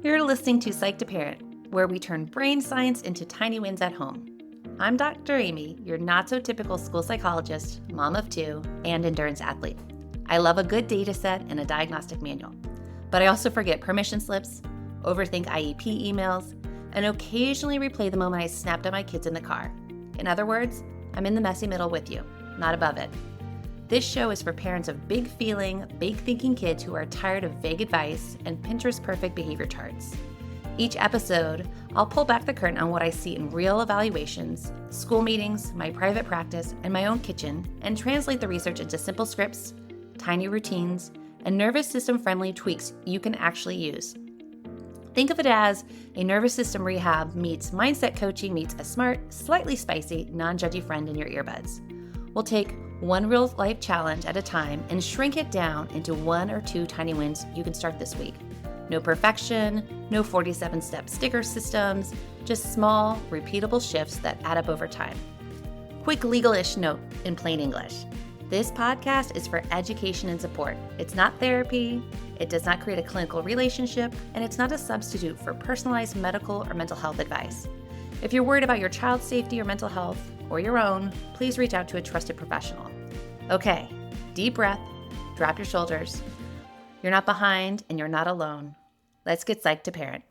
You're listening to Psych to Parent, where we turn brain science into tiny wins at home. I'm Dr. Amy, your not-so-typical school psychologist, mom of two, and endurance athlete. I love a good data set and a diagnostic manual. But I also forget permission slips, overthink IEP emails, and occasionally replay the moment I snapped at my kids in the car. In other words, I'm in the messy middle with you, not above it. This show is for parents of big feeling, big thinking kids who are tired of vague advice and Pinterest perfect behavior charts. Each episode, I'll pull back the curtain on what I see in real evaluations, school meetings, my private practice, and my own kitchen, and translate the research into simple scripts, tiny routines, and nervous system friendly tweaks you can actually use. Think of it as a nervous system rehab meets mindset coaching meets a smart, slightly spicy, non-judgy friend in your earbuds. We'll take one real life challenge at a time and shrink it down into 1 or 2 tiny wins you can start this week. No perfection, no 47-step sticker systems, just small, repeatable shifts that add up over time. Quick legal-ish note in plain English. This podcast is for education and support. It's not therapy, it does not create a clinical relationship, and it's not a substitute for personalized medical or mental health advice. If you're worried about your child's safety or mental health, or your own, please reach out to a trusted professional. Okay, deep breath, drop your shoulders. You're not behind and you're not alone. Let's get psyched to parent.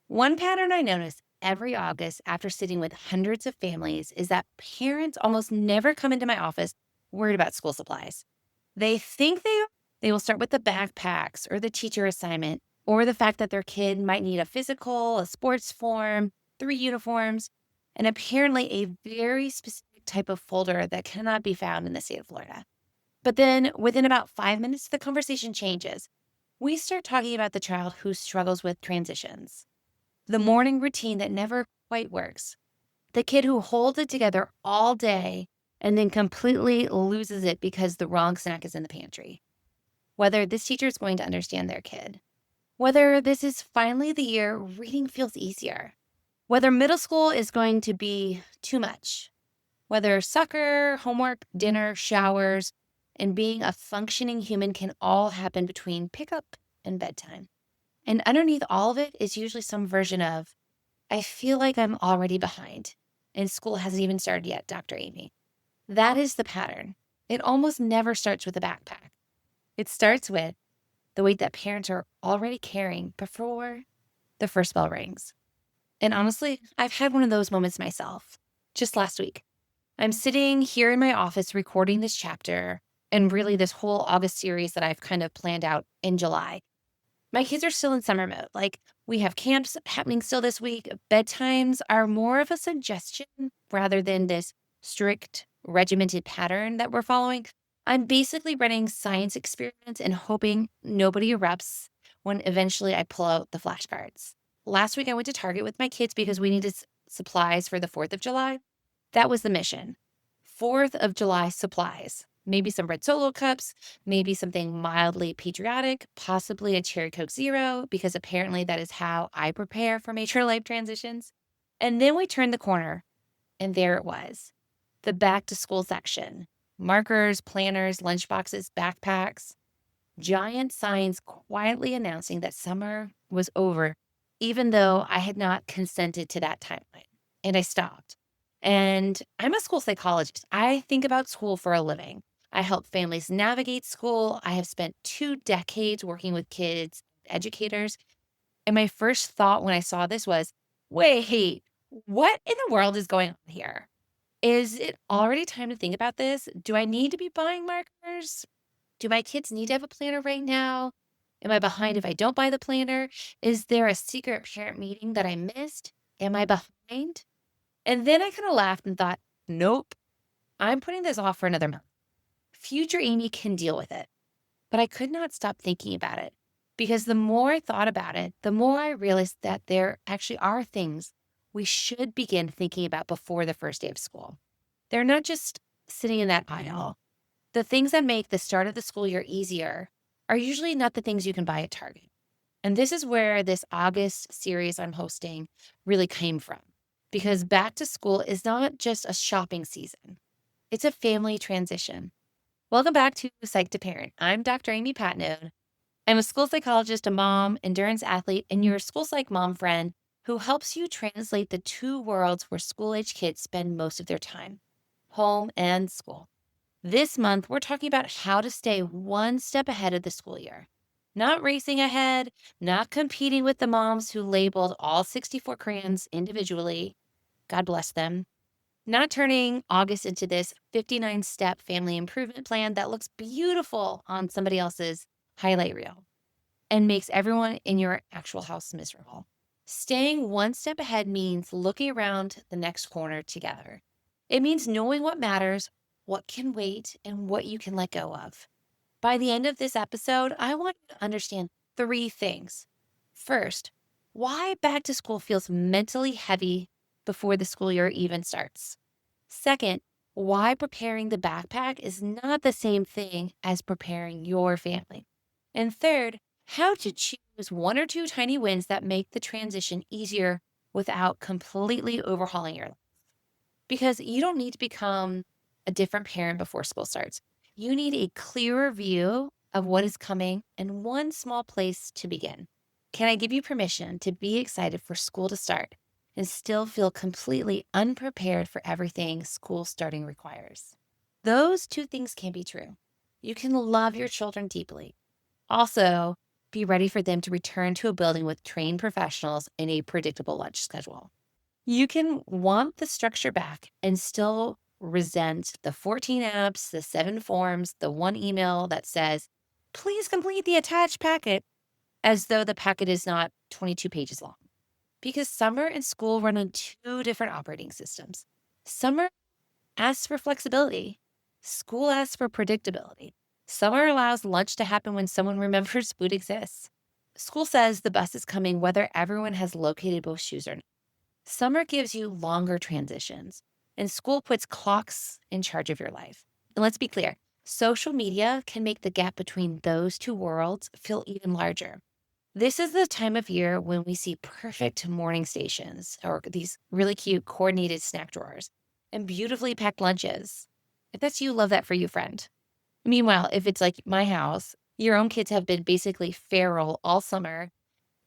One pattern I notice every August after sitting with hundreds of families is that parents almost never come into my office worried about school supplies. They think they will start with the backpacks or the teacher assignment or the fact that their kid might need a physical, a sports form, 3 uniforms, and apparently a very specific type of folder that cannot be found in the state of Florida. But then within about 5 minutes, the conversation changes. We start talking about the child who struggles with transitions, the morning routine that never quite works, the kid who holds it together all day and then completely loses it because the wrong snack is in the pantry, whether this teacher is going to understand their kid, whether this is finally the year reading feels easier, whether middle school is going to be too much, whether soccer, homework, dinner, showers, and being a functioning human can all happen between pickup and bedtime. And underneath all of it is usually some version of, I feel like I'm already behind, and school hasn't even started yet, Dr. Amy. That is the pattern. It almost never starts with a backpack. It starts with the weight that parents are already carrying before the first bell rings. And honestly, I've had one of those moments myself. Just last week, I'm sitting here in my office recording this chapter and really this whole August series that I've kind of planned out in July. My kids are still in summer mode. Like, we have camps happening still this week. Bedtimes are more of a suggestion rather than this strict regimented pattern that we're following. I'm basically running science experiments and hoping nobody erupts when eventually I pull out the flashcards. Last week, I went to Target with my kids because we needed supplies for the 4th of July. That was the mission. 4th of July supplies. Maybe some red Solo cups, maybe something mildly patriotic, possibly a Cherry Coke Zero, because apparently that is how I prepare for major life transitions. And then we turned the corner, and there it was. The back to school section. Markers, planners, lunchboxes, backpacks. Giant signs quietly announcing that summer was over, even though I had not consented to that timeline. And I stopped. And I'm a school psychologist. I think about school for a living. I help families navigate school. I have spent 2 decades working with kids, educators. And my first thought when I saw this was, wait, what in the world is going on here? Is it already time to think about this? Do I need to be buying markers? Do my kids need to have a planner right now? Am I behind if I don't buy the planner? Is there a secret parent meeting that I missed? Am I behind? And then I kind of laughed and thought, nope, I'm putting this off for another month. Future Amy can deal with it. But I could not stop thinking about it because the more I thought about it, the more I realized that there actually are things we should begin thinking about before the first day of school. They're not just sitting in that aisle. The things that make the start of the school year easier are usually not the things you can buy at Target. And this is where this August series I'm hosting really came from. Because back to school is not just a shopping season. It's a family transition. Welcome back to Psych to Parent. I'm Dr. Amy Patenaude, I'm a school psychologist, a mom, endurance athlete, and your school psych mom friend who helps you translate the two worlds where school age kids spend most of their time, home and school. This month, we're talking about how to stay one step ahead of the school year. Not racing ahead, not competing with the moms who labeled all 64 crayons individually. God bless them. Not turning August into this 59-step family improvement plan that looks beautiful on somebody else's highlight reel and makes everyone in your actual house miserable. Staying one step ahead means looking around the next corner together. It means knowing what matters, what can wait, and what you can let go of. By the end of this episode, I want you to understand three things. First, why back to school feels mentally heavy before the school year even starts. Second, why preparing the backpack is not the same thing as preparing your family. And third, how to choose one or two tiny wins that make the transition easier without completely overhauling your life. Because you don't need to become a different parent before school starts. You need a clearer view of what is coming and one small place to begin. Can I give you permission to be excited for school to start and still feel completely unprepared for everything school starting requires? Those two things can be true. You can love your children deeply. Also, be ready for them to return to a building with trained professionals and a predictable lunch schedule. You can want the structure back and still resent the 14 apps, the 7 forms, the one email that says, please complete the attached packet, as though the packet is not 22 pages long. Because summer and school run on two different operating systems. Summer asks for flexibility, school asks for predictability. Summer allows lunch to happen when someone remembers food exists. School says the bus is coming whether everyone has located both shoes or not. Summer gives you longer transitions, and school puts clocks in charge of your life. And let's be clear, social media can make the gap between those two worlds feel even larger. This is the time of year when we see perfect morning stations or these really cute coordinated snack drawers and beautifully packed lunches. If that's you, love that for you, friend. Meanwhile, if it's like my house, your own kids have been basically feral all summer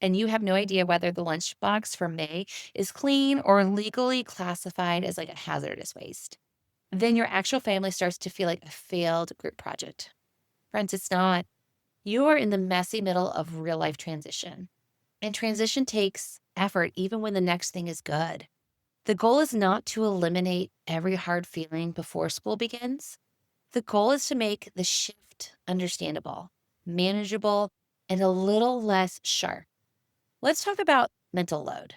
and you have no idea whether the lunchbox for May is clean or legally classified as like a hazardous waste. Then your actual family starts to feel like a failed group project. Friends, it's not. You are in the messy middle of real life transition. And transition takes effort even when the next thing is good. The goal is not to eliminate every hard feeling before school begins. The goal is to make the shift understandable, manageable, and a little less sharp. Let's talk about mental load.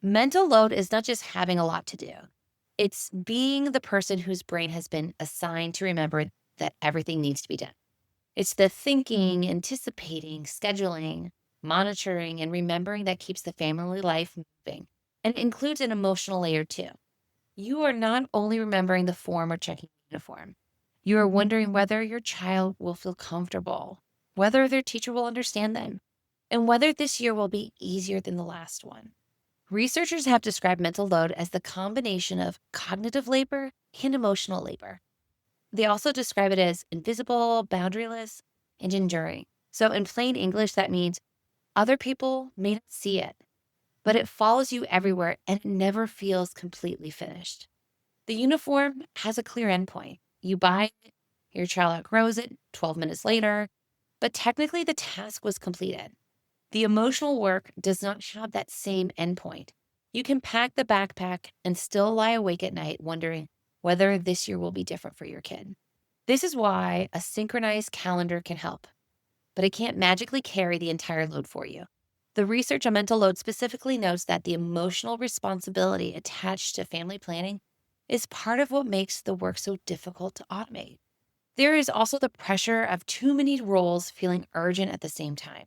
Mental load is not just having a lot to do. It's being the person whose brain has been assigned to remember that everything needs to be done. It's the thinking, anticipating, scheduling, monitoring, and remembering that keeps the family life moving. And it includes an emotional layer too. You are not only remembering the form or checking the uniform, you are wondering whether your child will feel comfortable, whether their teacher will understand them, and whether this year will be easier than the last one. Researchers have described mental load as the combination of cognitive labor and emotional labor. They also describe it as invisible, boundaryless, and enduring. So, in plain English, that means other people may not see it, but it follows you everywhere and it never feels completely finished. The uniform has a clear endpoint. You buy it, your child outgrows it 12 minutes later, but technically the task was completed. The emotional work does not have that same endpoint. You can pack the backpack and still lie awake at night wondering whether this year will be different for your kid. This is why a synchronized calendar can help, but it can't magically carry the entire load for you. The research on mental load specifically notes that the emotional responsibility attached to family planning is part of what makes the work so difficult to automate. There is also the pressure of too many roles feeling urgent at the same time.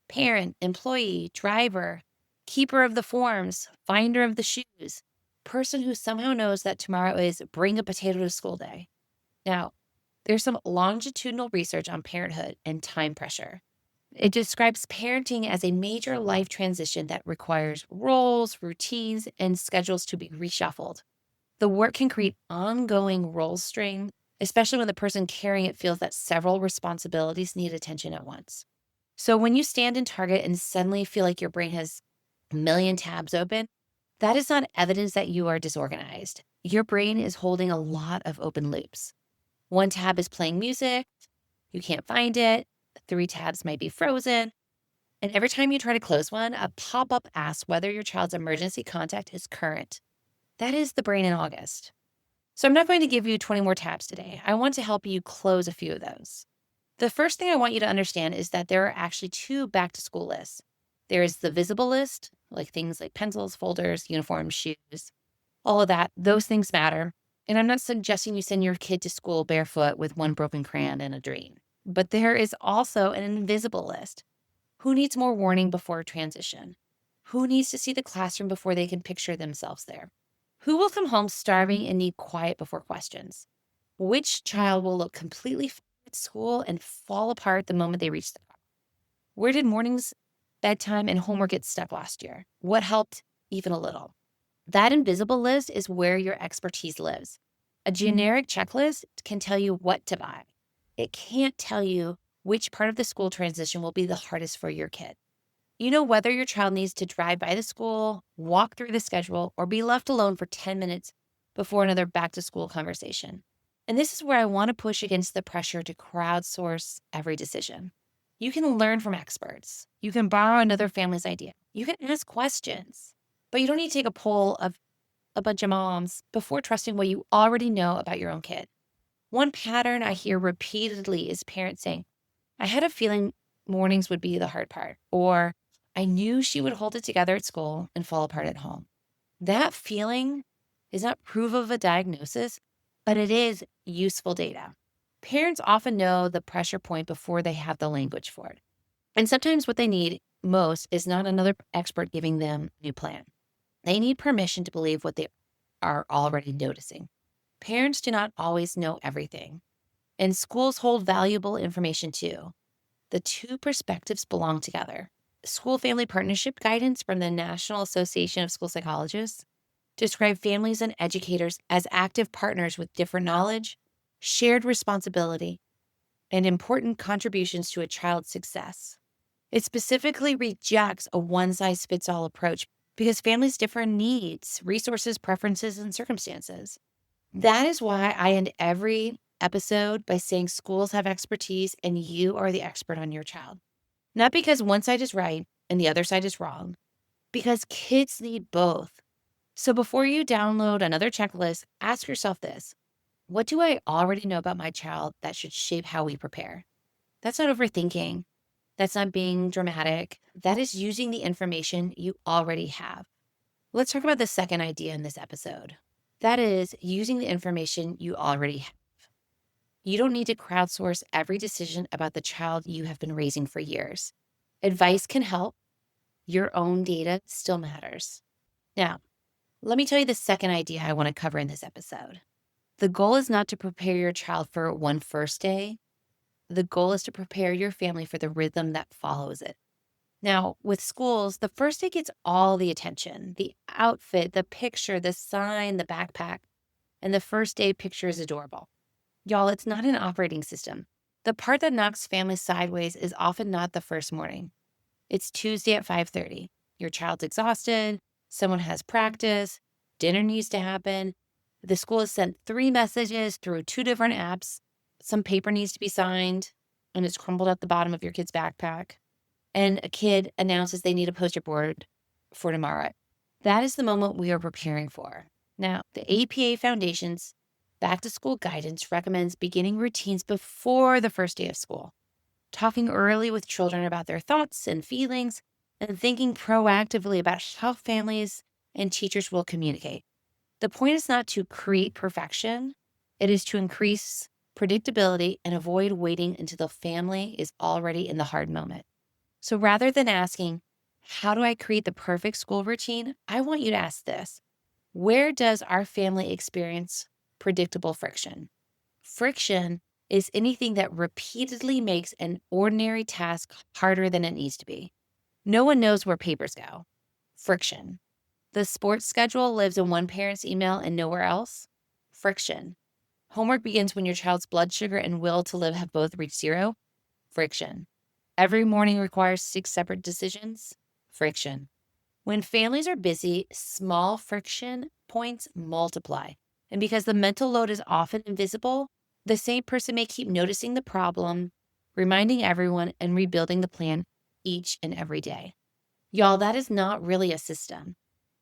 Parent, employee, driver, keeper of the forms, finder of the shoes, person who somehow knows that tomorrow is bring a potato to school day. Now, there's some longitudinal research on parenthood and time pressure. It describes parenting as a major life transition that requires roles, routines, and schedules to be reshuffled. The work can create ongoing role strain, especially when the person carrying it feels that several responsibilities need attention at once. So when you stand in Target and suddenly feel like your brain has a million tabs open, that is not evidence that you are disorganized. Your brain is holding a lot of open loops. One tab is playing music, you can't find it, three tabs might be frozen, and every time you try to close one, a pop up asks whether your child's emergency contact is current. That is the brain in August. So I'm not going to give you 20 more tabs today. I want to help you close a few of those. The first thing I want you to understand is that there are actually two back to school lists. There is the visible list, like things like pencils, folders, uniforms, shoes, all of that. Those things matter. And I'm not suggesting you send your kid to school barefoot with one broken crayon and a dream. But there is also an invisible list. Who needs more warning before transition? Who needs to see the classroom before they can picture themselves there? Who will come home starving and need quiet before questions? Which child will look completely fine at school and fall apart the moment they reach the car? Where did mornings, bedtime, and homework get stuck last year? What helped even a little? That invisible list is where your expertise lives. A generic checklist can tell you what to buy. It can't tell you which part of the school transition will be the hardest for your kid. You know whether your child needs to drive by the school, walk through the schedule, or be left alone for 10 minutes before another back to school conversation. And this is where I want to push against the pressure to crowdsource every decision. You can learn from experts. You can borrow another family's idea. You can ask questions, but you don't need to take a poll of a bunch of moms before trusting what you already know about your own kid. One pattern I hear repeatedly is parents saying, I had a feeling mornings would be the hard part, or I knew she would hold it together at school and fall apart at home. That feeling is not proof of a diagnosis, but it is useful data. Parents often know the pressure point before they have the language for it. And sometimes what they need most is not another expert giving them a new plan. They need permission to believe what they are already noticing. Parents do not always know everything, and schools hold valuable information too. The two perspectives belong together. School family partnership guidance from the National Association of School Psychologists describe families and educators as active partners with different knowledge, shared responsibility, and important contributions to a child's success. It specifically rejects a one-size-fits-all approach because families' different needs, resources, preferences, and circumstances. That is why I end every episode by saying schools have expertise and you are the expert on your child. Not because one side is right and the other side is wrong, because kids need both. So before you download another checklist, ask yourself this: what do I already know about my child that should shape how we prepare? That's not overthinking. That's not being dramatic. That is using the information you already have. Let's talk about the second idea in this episode. That is using the information you already have. You don't need to crowdsource every decision about the child you have been raising for years. Advice can help. Your own data still matters. Now, let me tell you the second idea I want to cover in this episode. The goal is not to prepare your child for one first day. The goal is to prepare your family for the rhythm that follows it. Now, with schools, the first day gets all the attention: the outfit, the picture, the sign, the backpack, and the first day picture is adorable. Y'all, it's not an operating system. The part that knocks families sideways is often not the first morning. It's Tuesday at 5:30. Your child's exhausted, someone has practice, dinner needs to happen. The school has sent 3 messages through 2 different apps. Some paper needs to be signed, and it's crumbled at the bottom of your kid's backpack. And a kid announces they need a poster board for tomorrow. That is the moment we are preparing for. Now, the APA Foundation's back to school guidance recommends beginning routines before the first day of school, talking early with children about their thoughts and feelings, and thinking proactively about how families and teachers will communicate. The point is not to create perfection, it is to increase predictability and avoid waiting until the family is already in the hard moment. So rather than asking, how do I create the perfect school routine? I want you to ask this: where does our family experience predictable friction? Friction is anything that repeatedly makes an ordinary task harder than it needs to be. No one knows where papers go. Friction. The sports schedule lives in one parent's email and nowhere else. Friction. Homework begins when your child's blood sugar and will to live have both reached zero. Friction. Every morning requires 6 separate decisions. Friction. When families are busy, small friction points multiply. And because the mental load is often invisible, the same person may keep noticing the problem, reminding everyone, and rebuilding the plan each and every day. Y'all, that is not really a system.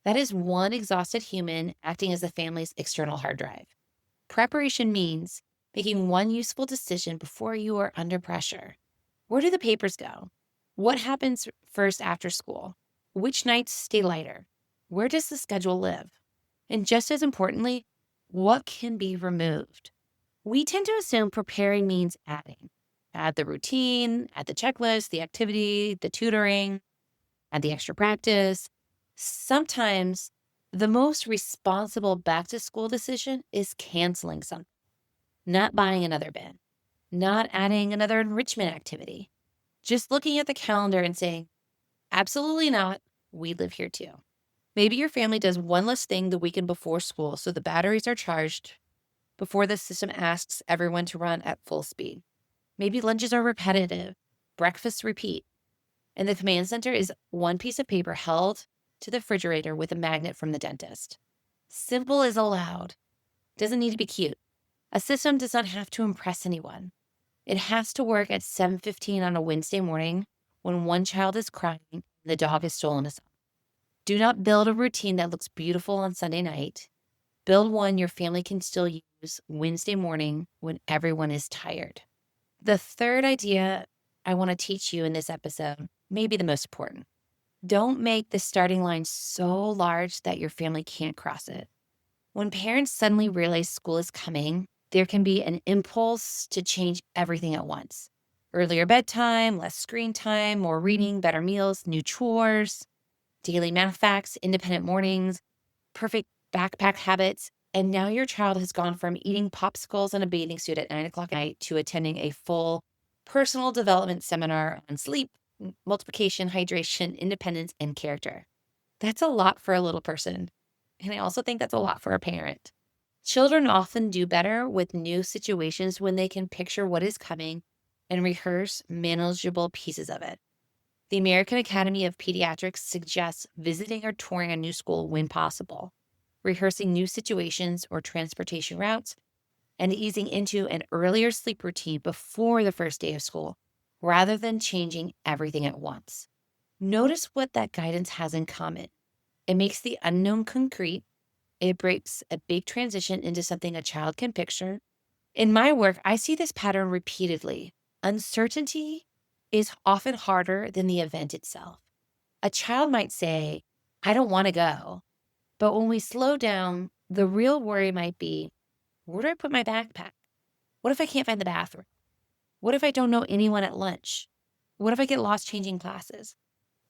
That is one exhausted human acting as the family's external hard drive. Preparation means making one useful decision before you are under pressure. Where do the papers go? What happens first after school? Which nights stay lighter? Where does the schedule live? And just as importantly, what can be removed? We tend to assume preparing means adding. Add the routine, add the checklist, the activity, the tutoring, add the extra practice. Sometimes the most responsible back to school decision is canceling something, not buying another bin, not adding another enrichment activity, just looking at the calendar and saying, absolutely not, we live here too. Maybe your family does one less thing the weekend before school so the batteries are charged before the system asks everyone to run at full speed. Maybe lunches are repetitive, breakfasts repeat, and the command center is one piece of paper held to the refrigerator with a magnet from the dentist. Simple is allowed. Doesn't need to be cute. A system does not have to impress anyone. It has to work at 7:15 on a Wednesday morning when one child is crying and the dog has stolen a song. Do not build a routine that looks beautiful on Sunday night. Build one your family can still use Wednesday morning when everyone is tired. The third idea I want to teach you in this episode may be the most important. Don't make the starting line so large that your family can't cross it. When parents suddenly realize school is coming, there can be an impulse to change everything at once. Earlier bedtime, less screen time, more reading, better meals, new chores, daily math facts, independent mornings, perfect backpack habits. And now your child has gone from eating popsicles in a bathing suit at 9 o'clock at night to attending a full personal development seminar on sleep, multiplication, hydration, independence, and character. That's a lot for a little person. And I also think that's a lot for a parent. Children often do better with new situations when they can picture what is coming and rehearse manageable pieces of it. The American Academy of Pediatrics suggests visiting or touring a new school when possible, rehearsing new situations or transportation routes, and easing into an earlier sleep routine before the first day of school, rather than changing everything at once. Notice what that guidance has in common. It makes the unknown concrete. It breaks a big transition into something a child can picture. In my work, I see this pattern repeatedly. Uncertainty is often harder than the event itself. A child might say, I don't want to go. But when we slow down, the real worry might be, where do I put my backpack? What if I can't find the bathroom? What if I don't know anyone at lunch? What if I get lost changing classes?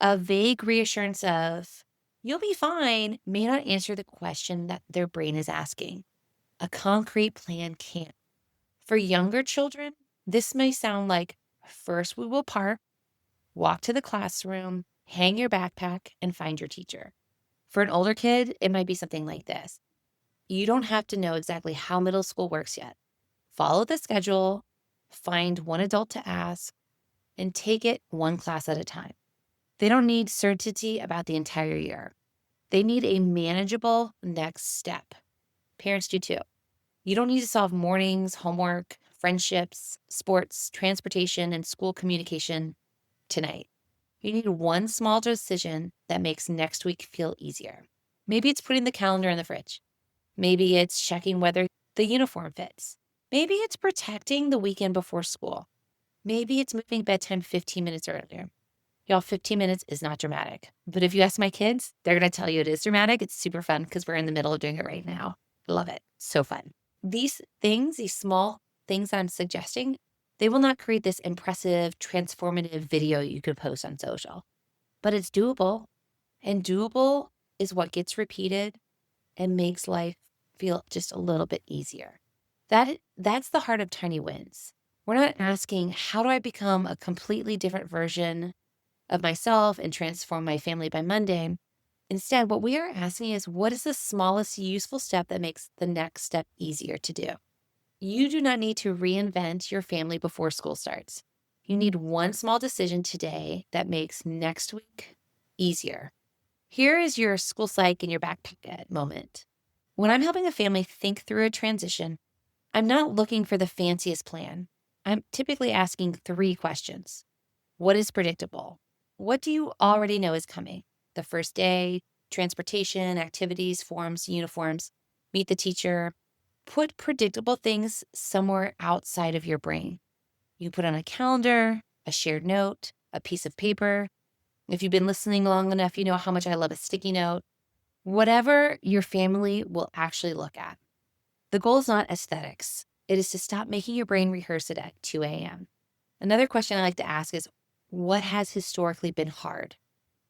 A vague reassurance of, you'll be fine, may not answer the question that their brain is asking. A concrete plan can't. For younger children, this may sound like, first we will park, walk to the classroom, hang your backpack, and find your teacher. For an older kid, it might be something like this. You don't have to know exactly how middle school works yet. Follow the schedule, find one adult to ask, and take it one class at a time. They don't need certainty about the entire year. They need a manageable next step. Parents do too. You don't need to solve mornings, homework, friendships, sports, transportation, and school communication tonight. You need one small decision that makes next week feel easier. Maybe it's putting the calendar in the fridge. Maybe it's checking whether the uniform fits. Maybe it's protecting the weekend before school. Maybe it's moving bedtime 15 minutes earlier. Y'all, 15 minutes is not dramatic. But if you ask my kids, they're going to tell you it is dramatic. It's super fun because we're in the middle of doing it right now. Love it. So fun. These things, these small things that I'm suggesting, they will not create this impressive, transformative video you could post on social. But it's doable. And doable is what gets repeated and makes life feel just a little bit easier. That's the heart of tiny wins. We're not asking, how do I become a completely different version of myself and transform my family by Monday? Instead, what we are asking is, what is the smallest useful step that makes the next step easier to do? You do not need to reinvent your family before school starts. You need one small decision today that makes next week easier. Here is your school psych in your back pocket moment. When I'm helping a family think through a transition, I'm not looking for the fanciest plan. I'm typically asking 3 questions. What is predictable? What do you already know is coming? The first day, transportation, activities, forms, uniforms, meet the teacher. Put predictable things somewhere outside of your brain. You put on a calendar, a shared note, a piece of paper. If you've been listening long enough, you know how much I love a sticky note. Whatever your family will actually look at. The goal is not aesthetics. It is to stop making your brain rehearse it at 2 a.m. Another question I like to ask is, what has historically been hard?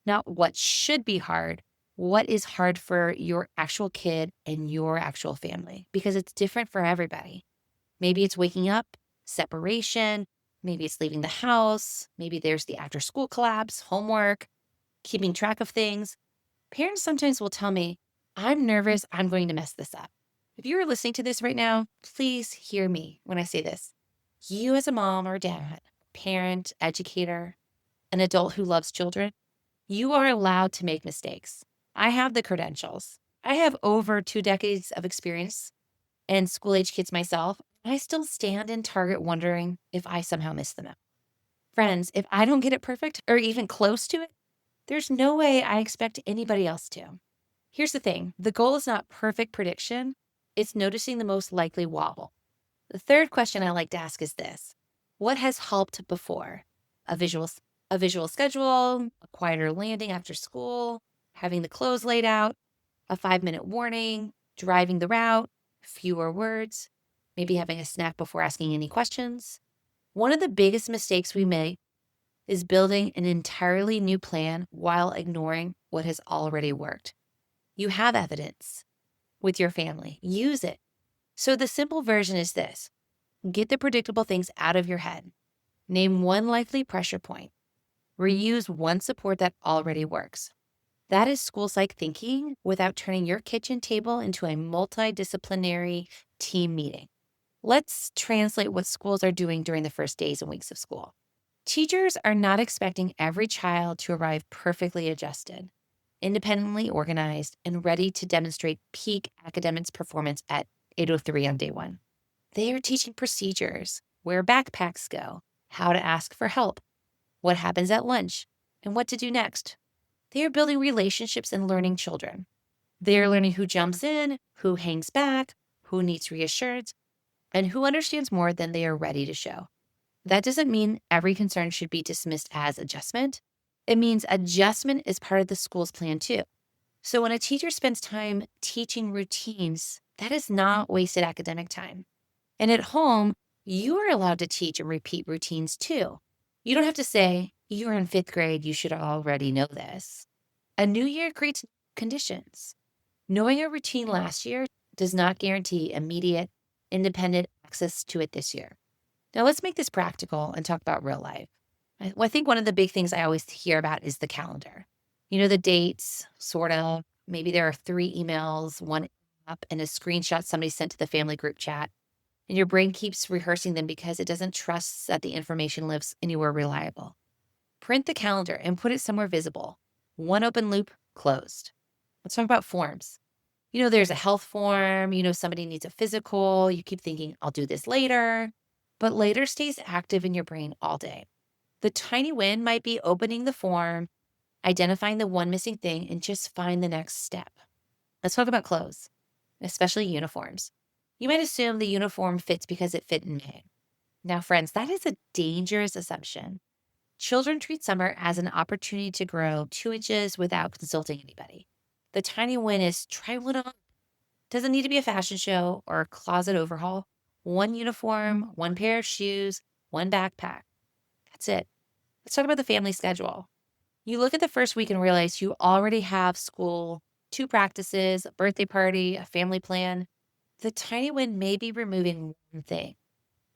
Not what should be hard. What is hard for your actual kid and your actual family? Because it's different for everybody. Maybe it's waking up, separation. Maybe it's leaving the house. Maybe there's the after school collapse, homework, keeping track of things. Parents sometimes will tell me, I'm nervous, I'm going to mess this up. If you are listening to this right now, please hear me when I say this. You as a mom or dad, parent, educator, an adult who loves children, you are allowed to make mistakes. I have the credentials. I have over 2 decades of experience and school-age kids myself. I still stand in Target wondering if I somehow missed them out. Friends, if I don't get it perfect or even close to it, there's no way I expect anybody else to. Here's the thing. The goal is not perfect prediction. It's noticing the most likely wobble. The third question I like to ask is this. What has helped before? A visual, a visual schedule, a quieter landing after school, having the clothes laid out, a 5-minute warning, driving the route, fewer words, maybe having a snack before asking any questions. One of the biggest mistakes we make is building an entirely new plan while ignoring what has already worked. You have evidence with your family. Use it. So the simple version is this. Get the predictable things out of your head. Name one likely pressure point. Reuse one support that already works. That is school psych thinking without turning your kitchen table into a multidisciplinary team meeting. Let's translate what schools are doing during the first days and weeks of school. Teachers are not expecting every child to arrive perfectly adjusted, independently organized, and ready to demonstrate peak academics performance at 8:03 on day 1. They are teaching procedures, where backpacks go, how to ask for help, what happens at lunch, and what to do next. They are building relationships and learning children. They are learning who jumps in, who hangs back, who needs reassurance, and who understands more than they are ready to show. That doesn't mean every concern should be dismissed as adjustment. It means adjustment is part of the school's plan too. So when a teacher spends time teaching routines, that is not wasted academic time. And at home, you are allowed to teach and repeat routines too. You don't have to say, you're in 5th grade, you should already know this. A new year creates conditions. Knowing a routine last year does not guarantee immediate, independent access to it this year. Now let's make this practical and talk about real life. I think one of the big things I always hear about is the calendar. You know, the dates, sort of. Maybe there are 3 emails, one app, and a screenshot somebody sent to the family group chat. And your brain keeps rehearsing them because it doesn't trust that the information lives anywhere reliable. Print the calendar and put it somewhere visible. One open loop, closed. Let's talk about forms. You know, there's a health form, you know, somebody needs a physical. You keep thinking, I'll do this later. But later stays active in your brain all day. The tiny win might be opening the form, identifying the one missing thing, and just find the next step. Let's talk about clothes, especially uniforms. You might assume the uniform fits because it fit in May. Now, friends, that is a dangerous assumption. Children treat summer as an opportunity to grow 2 inches without consulting anybody. The tiny win is try one on. Doesn't need to be a fashion show or a closet overhaul. One uniform, one pair of shoes, one backpack. That's it. Let's talk about the family schedule. You look at the first week and realize you already have school, 2 practices, a birthday party, a family plan. The tiny win may be removing one thing.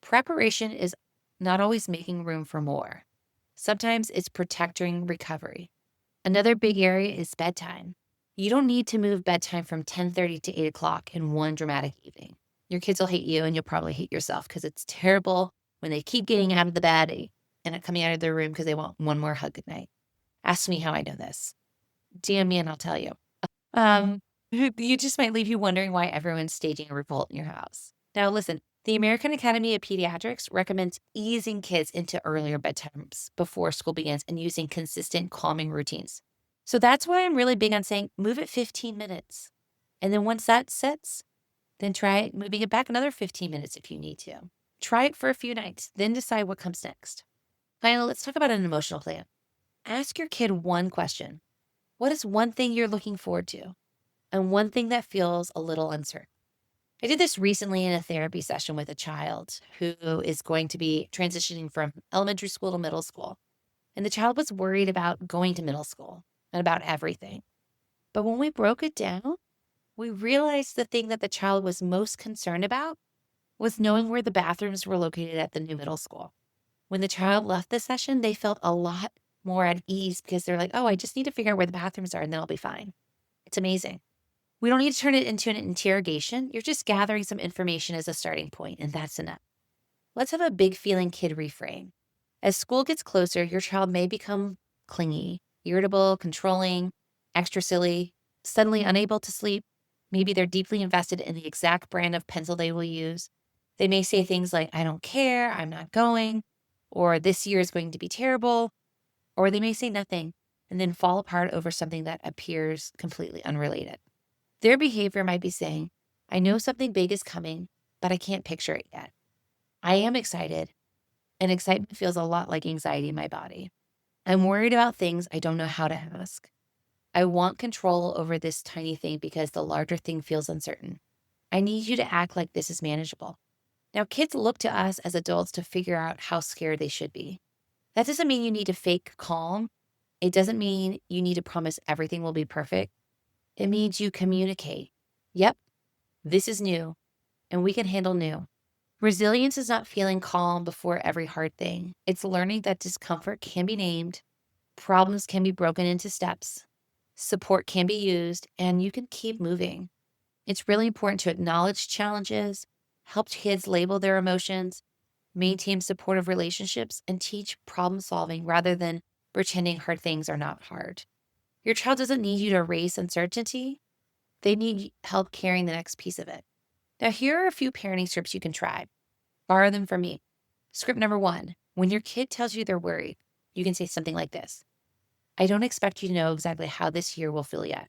Preparation is not always making room for more. Sometimes it's protecting recovery. Another big area is bedtime. You don't need to move bedtime from 10:30 to 8 o'clock in one dramatic evening. Your kids will hate you and you'll probably hate yourself because it's terrible when they keep getting out of the bed and coming out of their room because they want one more hug at night. Ask me how I know this. DM me and I'll tell you. Um, you just might leave you wondering why everyone's staging a revolt in your house. Now, listen, the American Academy of Pediatrics recommends easing kids into earlier bedtimes before school begins and using consistent calming routines. So that's why I'm really big on saying move it 15 minutes. And then once that sets, then try moving it back another 15 minutes if you need to. Try it for a few nights, then decide what comes next. Finally, let's talk about an emotional plan. Ask your kid one question. What is one thing you're looking forward to? And one thing that feels a little uncertain. I did this recently in a therapy session with a child who is going to be transitioning from elementary school to middle school. And the child was worried about going to middle school and about everything. But when we broke it down, we realized the thing that the child was most concerned about was knowing where the bathrooms were located at the new middle school. When the child left the session, they felt a lot more at ease because they're like, oh, I just need to figure out where the bathrooms are and then I'll be fine. It's amazing. We don't need to turn it into an interrogation. You're just gathering some information as a starting point, and that's enough. Let's have a big feeling kid reframe. As school gets closer, your child may become clingy, irritable, controlling, extra silly, suddenly unable to sleep. Maybe they're deeply invested in the exact brand of pencil they will use. They may say things like, I don't care, I'm not going, or this year is going to be terrible, or they may say nothing and then fall apart over something that appears completely unrelated. Their behavior might be saying, I know something big is coming, but I can't picture it yet. I am excited, and excitement feels a lot like anxiety in my body. I'm worried about things I don't know how to ask. I want control over this tiny thing because the larger thing feels uncertain. I need you to act like this is manageable. Now, kids look to us as adults to figure out how scared they should be. That doesn't mean you need to fake calm. It doesn't mean you need to promise everything will be perfect. It means you communicate. Yep, this is new, and we can handle new. Resilience is not feeling calm before every hard thing. It's learning that discomfort can be named, problems can be broken into steps, support can be used, and you can keep moving. It's really important to acknowledge challenges, help kids label their emotions, maintain supportive relationships, and teach problem solving rather than pretending hard things are not hard. Your child doesn't need you to erase uncertainty. They need help carrying the next piece of it. Now, here are a few parenting scripts you can try. Borrow them from me. Script number 1, when your kid tells you they're worried, you can say something like this. I don't expect you to know exactly how this year will feel yet.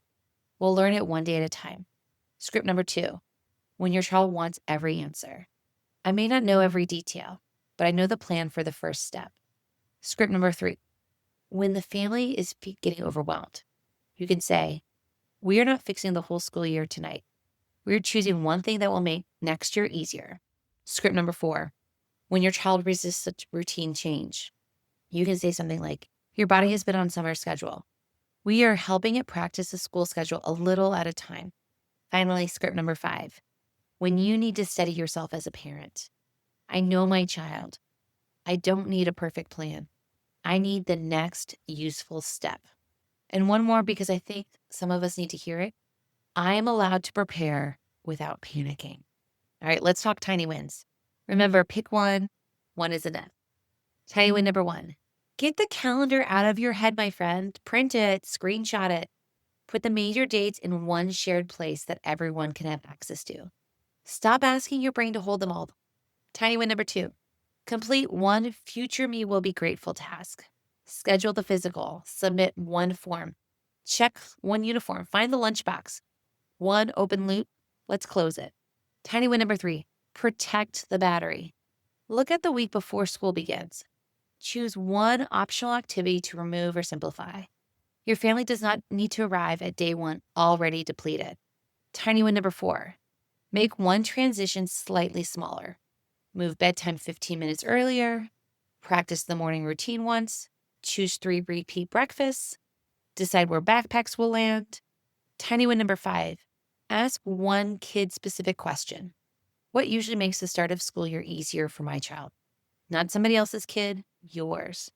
We'll learn it one day at a time. Script number 2, when your child wants every answer. I may not know every detail, but I know the plan for the first step. Script number 3, when the family is getting overwhelmed, you can say, we are not fixing the whole school year tonight. We're choosing one thing that will make next year easier. Script number 4, when your child resists such routine change, you can say something like, your body has been on summer schedule. We are helping it practice the school schedule a little at a time. Finally, script number 5, when you need to steady yourself as a parent. I know my child. I don't need a perfect plan. I need the next useful step. And one more, because I think some of us need to hear it. I am allowed to prepare without panicking. All right, let's talk tiny wins. Remember, pick one. One is enough. Tiny win number 1. Get the calendar out of your head, my friend. Print it, screenshot it. Put the major dates in one shared place that everyone can have access to. Stop asking your brain to hold them all. Tiny win number 2. Complete one future me will be grateful task. Schedule the physical. Submit one form. Check one uniform. Find the lunchbox. One open loop. Let's close it. Tiny win number 3. Protect the battery. Look at the week before school begins. Choose one optional activity to remove or simplify. Your family does not need to arrive at day 1 already depleted. Tiny win number 4. Make one transition slightly smaller. Move bedtime 15 minutes earlier. Practice the morning routine once. Choose 3 repeat breakfasts. Decide where backpacks will land. Tiny win number 5. Ask one kid-specific question. What usually makes the start of school year easier for my child? Not somebody else's kid, yours.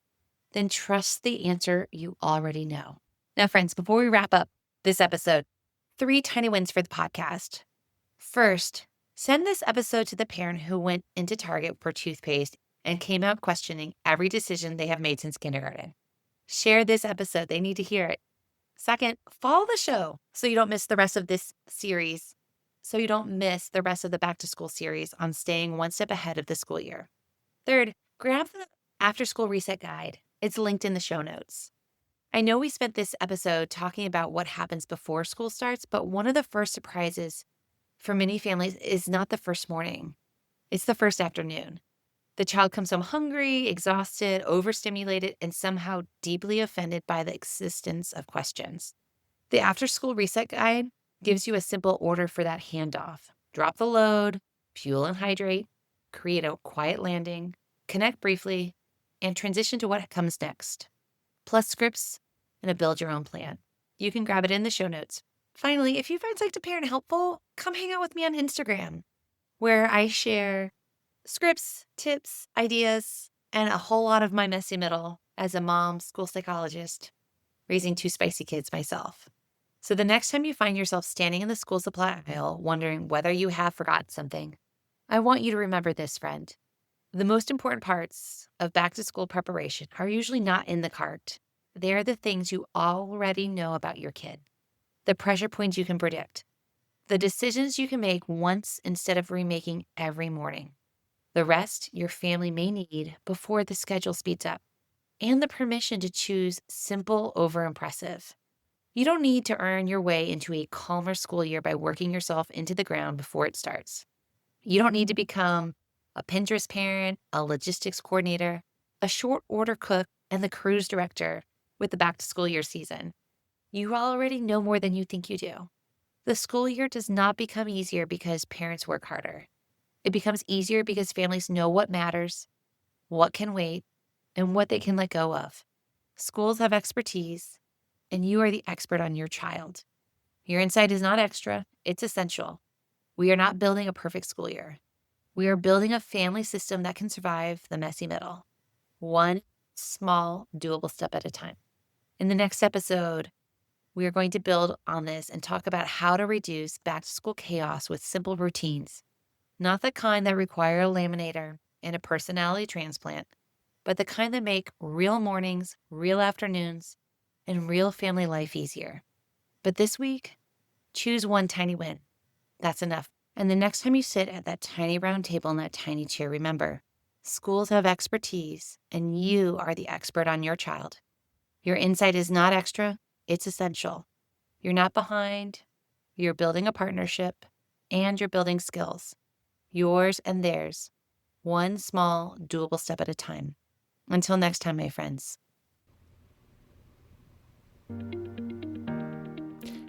Then trust the answer you already know. Now, friends, before we wrap up this episode, 3 tiny wins for the podcast. First, send this episode to the parent who went into Target for toothpaste and came out questioning every decision they have made since kindergarten. Share this episode. They need to hear it. Second, follow the show so you don't miss the rest of this series, so you don't miss the rest of the back to school series on staying one step ahead of the school year. Third, grab the after school reset guide. It's linked in the show notes. I know we spent this episode talking about what happens before school starts, but one of the first surprises for many families is not the first morning. It's the first afternoon. The child comes home hungry, exhausted, overstimulated, and somehow deeply offended by the existence of questions. The after school reset guide gives you a simple order for that handoff. Drop the load, fuel and hydrate, create a quiet landing, connect briefly, and transition to what comes next. Plus scripts and a build your own plan. You can grab it in the show notes. Finally, if you find Psych to Parent helpful, come hang out with me on Instagram, where I share scripts, tips, ideas, and a whole lot of my messy middle as a mom, school psychologist, raising 2 spicy kids myself. So the next time you find yourself standing in the school supply aisle wondering whether you have forgotten something, I want you to remember this, friend. The most important parts of back to school preparation are usually not in the cart. They're the things you already know about your kid, the pressure points you can predict, the decisions you can make once instead of remaking every morning, the rest your family may need before the schedule speeds up, and the permission to choose simple over impressive. You don't need to earn your way into a calmer school year by working yourself into the ground before it starts. You don't need to become a Pinterest parent, a logistics coordinator, a short order cook, and the cruise director with the back to school year season. You already know more than you think you do. The school year does not become easier because parents work harder. It becomes easier because families know what matters, what can wait, and what they can let go of. Schools have expertise, and you are the expert on your child. Your insight is not extra, it's essential. We are not building a perfect school year. We are building a family system that can survive the messy middle, one small, doable step at a time. In the next episode, we are going to build on this and talk about how to reduce back to school chaos with simple routines, not the kind that require a laminator and a personality transplant, but the kind that make real mornings, real afternoons, and real family life easier. But this week, choose one tiny win. That's enough. And the next time you sit at that tiny round table in that tiny chair, remember, schools have expertise, and you are the expert on your child. Your insight is not extra, it's essential. You're not behind, you're building a partnership, and you're building skills. Yours and theirs, one small, doable step at a time. Until next time, my friends.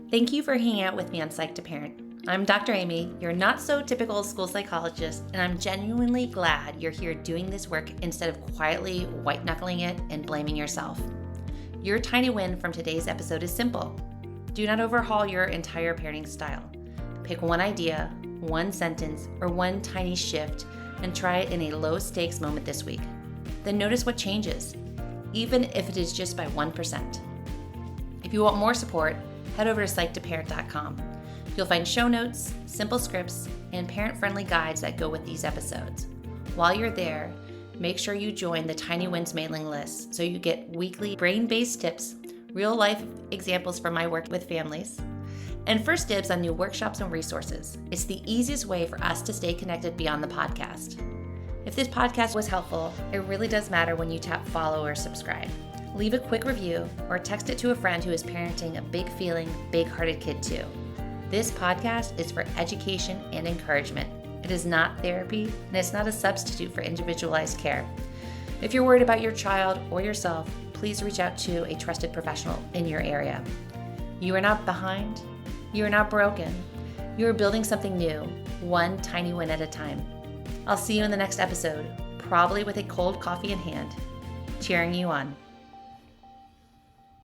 Thank you for hanging out with me on Psych to Parent. I'm Dr. Amy, your not-so-typical school psychologist, and I'm genuinely glad you're here doing this work instead of quietly white-knuckling it and blaming yourself. Your tiny win from today's episode is simple. Do not overhaul your entire parenting style. Pick one idea, one sentence, or one tiny shift and try it in a low-stakes moment this week. Then notice what changes, even if it is just by 1%. If you want more support, head over to psychtoparent.com. You'll find show notes, simple scripts, and parent-friendly guides that go with these episodes. While you're there, make sure you join the Tiny Wins mailing list so you get weekly brain-based tips, real-life examples from my work with families, and first dibs on new workshops and resources. It's the easiest way for us to stay connected beyond the podcast. If this podcast was helpful, it really does matter when you tap follow or subscribe. Leave a quick review or text it to a friend who is parenting a big-feeling, big-hearted kid too. This podcast is for education and encouragement. It is not therapy, and it's not a substitute for individualized care. If you're worried about your child or yourself, please reach out to a trusted professional in your area. You are not behind. You are not broken. You are building something new, one tiny win at a time. I'll see you in the next episode, probably with a cold coffee in hand, cheering you on.